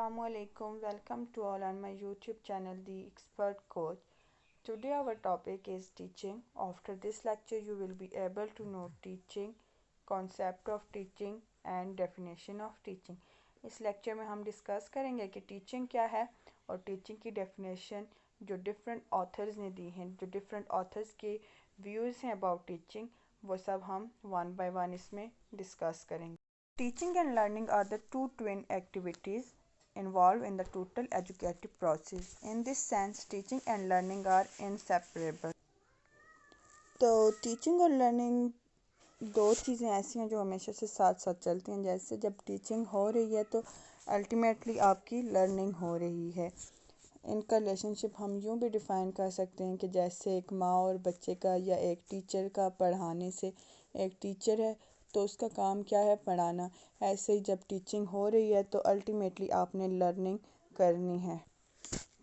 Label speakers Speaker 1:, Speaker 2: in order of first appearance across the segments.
Speaker 1: Assalamu alaikum. Welcome to all on my YouTube channel, The Expert Coach. Today our topic is teaching. After this lecture, you will be able to know teaching, concept of teaching and definition of teaching. इस lecture में हम discuss करेंगे कि teaching क्या है और teaching की definition जो डिफरेंट ऑथर्स ने दी हैं, जो डिफरेंट ऑथर्स के व्यूज़ हैं अबाउट टीचिंग, वो सब हम वन बाय वन इसमें डिस्कस करेंगे. Teaching and learning are the two twin activities involved in the total educative process. In this sense, teaching and learning are inseparable. तो teaching और learning दो चीज़ें ऐसी हैं जो हमेशा से साथ साथ चलती हैं. जैसे जब टीचिंग हो रही है तो अल्टीमेटली आपकी लर्निंग हो रही है. इनका रिलेशनशिप हम यूँ भी डिफ़ाइन कर सकते हैं कि जैसे एक माँ और बच्चे का या एक टीचर का पढ़ाने से, एक टीचर है तो उसका काम क्या है, पढ़ाना. ऐसे ही जब टीचिंग हो रही है तो अल्टीमेटली आपने लर्निंग करनी है.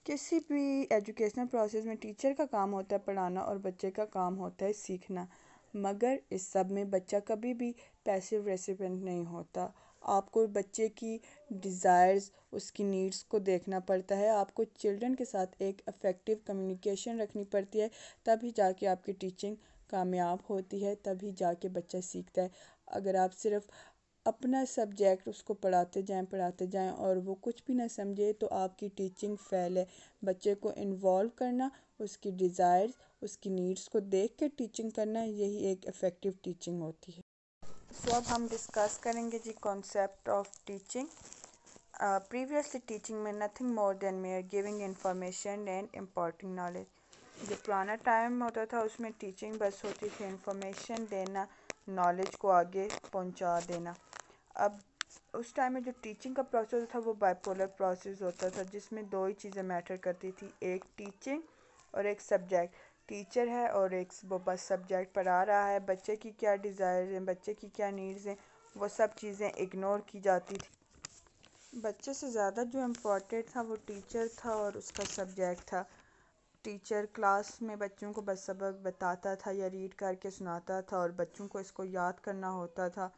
Speaker 1: किसी भी एजुकेशनल प्रोसेस में टीचर का काम होता है पढ़ाना और बच्चे का काम होता है सीखना. मगर इस सब में बच्चा कभी भी पैसिव रेसिपिएंट नहीं होता. आपको बच्चे की डिज़ायर्स, उसकी नीड्स को देखना पड़ता है. आपको चिल्ड्रन के साथ एक इफ़ेक्टिव कम्युनिकेशन रखनी पड़ती है. तभी जाके आपकी टीचिंग कामयाब होती है, तभी जाके बच्चा सीखता है. अगर आप सिर्फ अपना सब्जेक्ट उसको पढ़ाते जाएं और वो कुछ भी ना समझे तो आपकी टीचिंग फेल है. बच्चे को इन्वॉल्व करना, उसकी डिज़ायर्स, उसकी नीड्स को देख के टीचिंग करना, यही एक इफ़ेक्टिव टीचिंग होती है. सो अब हम डिस्कस करेंगे जी concept of teaching. Previously teaching में nothing more than mere giving information and imparting knowledge. जो पुराना टाइम होता था उसमें टीचिंग बस होती थी इंफॉर्मेशन देना, नॉलेज को आगे पहुंचा देना. अब उस टाइम में जो टीचिंग का प्रोसेस था वो बाइपोलर प्रोसेस होता था, जिसमें दो ही चीज़ें मैटर करती थी, एक टीचिंग और एक सब्जेक्ट. टीचर है और एक वो बस सब्जेक्ट पढ़ा रहा है. बच्चे की क्या डिज़ायर्स हैं, बच्चे की क्या नीड्स हैं, वो सब चीज़ें इग्नोर की जाती थी. बच्चे से ज़्यादा जो इम्पोर्टेंट था वो टीचर था और उसका सब्जेक्ट था. टीचर क्लास में बच्चों को बस सबक बताता था या रीड करके सुनाता था और बच्चों को इसको याद करना होता था.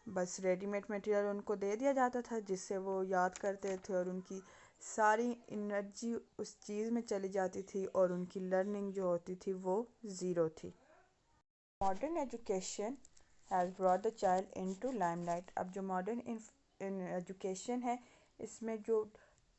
Speaker 1: बस रेडीमेड मटेरियल उनको दे दिया जाता था जिससे वो याद करते थे और उनकी सारी एनर्जी उस चीज़ में चली जाती थी और उनकी लर्निंग जो होती थी वो ज़ीरो थी. Modern education has brought the child into limelight. अब जो मॉडर्न एजुकेशन है इसमें जो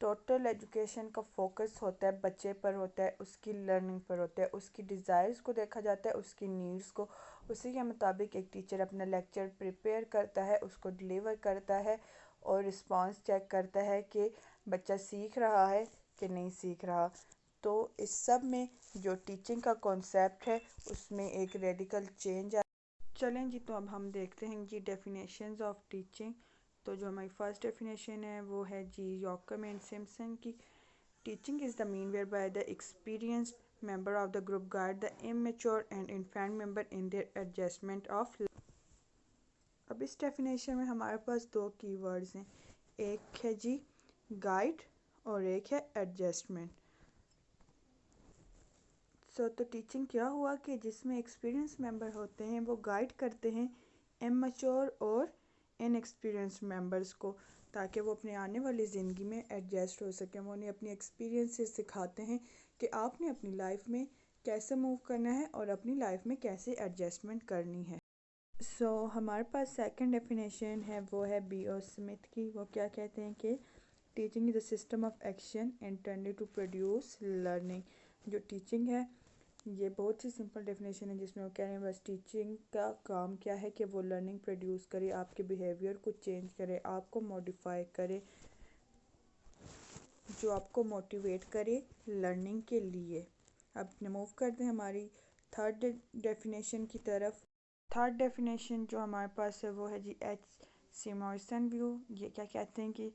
Speaker 1: टोटल एजुकेशन का फोकस होता है बच्चे पर होता है, उसकी लर्निंग पर होता है, उसकी डिज़ायर्स को देखा जाता है, उसकी नीड्स को. उसी के मुताबिक एक टीचर अपना लेक्चर प्रिपेयर करता है, उसको डिलीवर करता है और रिस्पांस चेक करता है कि बच्चा सीख रहा है कि नहीं सीख रहा. तो इस सब में जो टीचिंग का कॉन्सेप्ट है उसमें एक रेडिकल चेंज. चलें जी, तो अब हम देखते हैं जी डेफिनेशंस ऑफ टीचिंग. तो जो हमारी फर्स्ट डेफिनेशन है वो है जी यॉकम एंड सिम्पसन की. Teaching is the mean whereby the experienced member of the group guide the immature and infant member in their adjustment of. अब इस डेफिनेशन में हमारे पास दो कीवर्ड्स हैं, एक है जी गाइड और एक है एडजस्टमेंट. तो टीचिंग क्या हुआ कि जिसमें एक्सपीरियंस मेंबर होते हैं वो गाइड करते हैं इमैच्योर और इनएक्सपीरियंस्ड मेंबर्स को, ताकि वो अपने आने वाली ज़िंदगी में एडजस्ट हो सकें. वो उन्हें अपनी एक्सपीरियंस से सिखाते हैं कि आपने अपनी लाइफ में कैसे मूव करना है और अपनी लाइफ में कैसे एडजस्टमेंट करनी है. हमारे पास सेकंड डेफिनेशन है वो है B.O. स्मिथ की. वो क्या कहते हैं कि teaching is a system of action intended to produce learning. जो टीचिंग है ये बहुत ही सिंपल डेफिनेशन है जिसमें वो कह रहे हैं बस टीचिंग का काम क्या है कि वो लर्निंग प्रोड्यूस करे, आपके बिहेवियर को चेंज करे, आपको मॉडिफाई करे, जो आपको मोटिवेट करे लर्निंग के लिए. अब मूव करते हैं हमारी थर्ड डेफिनेशन की तरफ. थर्ड डेफिनेशन जो हमारे पास है वो है जी H.C. Morrison view. ये क्या कहते हैं कि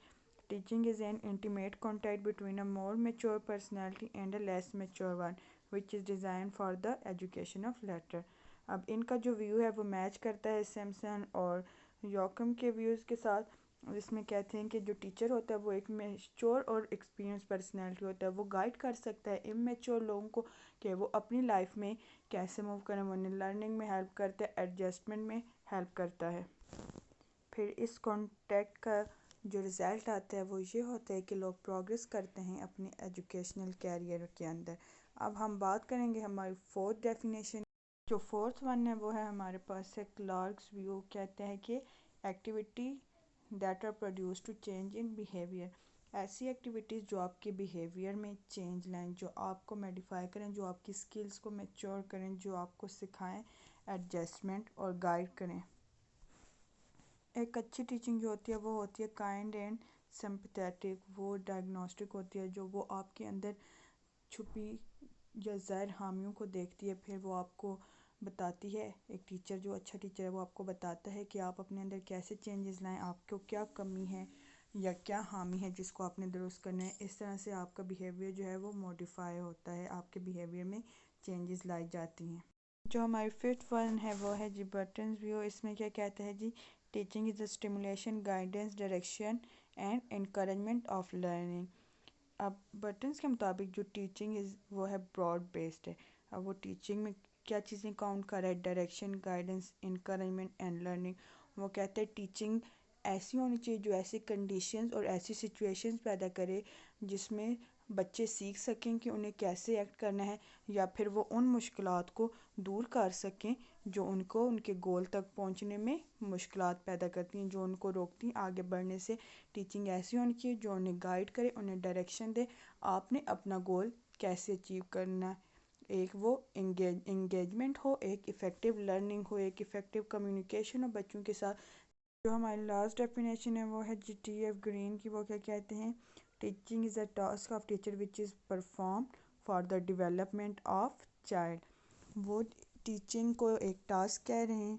Speaker 1: teaching is an intimate contact between a more mature personality and a less mature one which is design for the education of latter. अब इनका जो व्यू है वो मैच करता है सिम्पसन और यॉकम के व्यूज़ के साथ, जिसमें कहते हैं कि जो टीचर होता है वो एक मैच्योर और एक्सपीरियंस पर्सनैलिटी होता है. वो गाइड कर सकता है इमैच्योर लोगों को कि वो अपनी लाइफ में कैसे मूव करें. वो उन्हें लर्निंग में हेल्प करता है, एडजस्टमेंट में हेल्प करता है. फिर इस कॉन्टेक्ट का جو رزلٹ آتا ہے وہ یہ ہوتا ہے کہ لوگ پروگریس کرتے ہیں اپنے ایجوکیشنل کیریئر کے اندر۔ اب ہم بات کریں گے ہماری فورتھ ڈیفینیشن۔ جو فورتھ ون ہے وہ ہے ہمارے پاس ہے کلارکس ویو، کہتے ہیں کہ activity that are produce to change in behaviour, ایسی ایکٹیویٹیز جو آپ کے بیہیویئر میں چینج لائیں، جو آپ کو میڈیفائی کریں، جو آپ کی سکلز کو میچور کریں، جو آپ کو سکھائیں ایڈجسٹمنٹ اور گائیڈ کریں۔ ایک اچھی ٹیچنگ جو ہوتی ہے وہ ہوتی ہے کائنڈ اینڈ سمپیتھیٹک، وہ ڈائگنوسٹک ہوتی ہے جو وہ آپ کے اندر چھپی یا ظاہر خامیوں کو دیکھتی ہے، پھر وہ آپ کو بتاتی ہے۔ ایک ٹیچر جو اچھا ٹیچر ہے وہ آپ کو بتاتا ہے کہ آپ اپنے اندر کیسے چینجز لائیں، آپ کو کیا کمی ہے یا کیا خامی ہے جس کو آپ نے درست کرنا ہے۔ اس طرح سے آپ کا بیہیویئر جو ہے وہ موڈیفائی ہوتا ہے، آپ کے بیہیویئر میں چینجز لائی جاتی ہیں۔ جو ہماری ففتھ ون ہے وہ ہے جی برٹنز ویو، اس میں کیا کہتا ہے جی teaching is a stimulation, guidance, direction and encouragement of learning. اب برٹنز کے مطابق جو ٹیچنگ وہ ہے براڈ بیسڈ ہے۔ اب وہ ٹیچنگ میں کیا چیزیں کاؤنٹ کر رہا ہے؟ Direction, guidance, encouragement and learning. وہ کہتے ہیں ٹیچنگ ایسی ہونی چاہیے جو ایسی کنڈیشنز اور ایسی سچویشنز پیدا کرے جس میں بچے سیکھ سکیں کہ انہیں کیسے ایکٹ کرنا ہے، یا پھر وہ ان مشکلات کو دور کر سکیں جو ان کو ان کے گول تک پہنچنے میں مشکلات پیدا کرتی ہیں، جو ان کو روکتی ہیں آگے بڑھنے سے۔ ٹیچنگ ایسی ہونی چاہیے جو انہیں گائیڈ کرے، انہیں ڈائریکشن دے، آپ نے اپنا گول کیسے اچیو کرنا ہے۔ ایک وہ انگیجمنٹ ہو، ایک افیکٹو لرننگ ہو، ایک افیکٹو کمیونیکیشن ہو بچوں کے ساتھ۔ جو ہماری لاسٹ ڈیفینیشن ہے وہ ہے جی ٹی ایف گرین کی، وہ کیا کہتے ہیں؟ Teaching is a task of teacher which is perform for the development of child. وہ ٹیچنگ کو ایک ٹاسک کہہ رہے ہیں،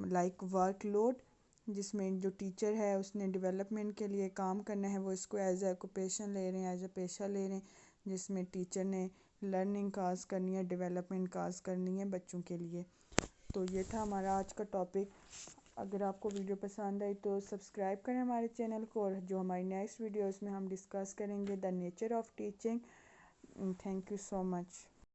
Speaker 1: لائک ورک لوڈ، جس میں جو ٹیچر ہے اس نے ڈیولپمنٹ کے لیے کام کرنا ہے، وہ اس کو ایز اے آکوپیشن لے رہے ہیں، ایز اے پیشہ لے رہے ہیں، جس میں ٹیچر نے لرننگ کاز کرنی ہے، ڈیولپمنٹ کاز کرنی ہے بچوں کے لیے۔ تو یہ تھا ہمارا آج کا ٹاپک۔ اگر آپ کو ویڈیو پسند آئی تو سبسکرائب کریں ہمارے چینل کو، اور جو ہماری نیکسٹ ویڈیو اس میں ہم ڈسکس کریں گے the nature of teaching. Thank you so much.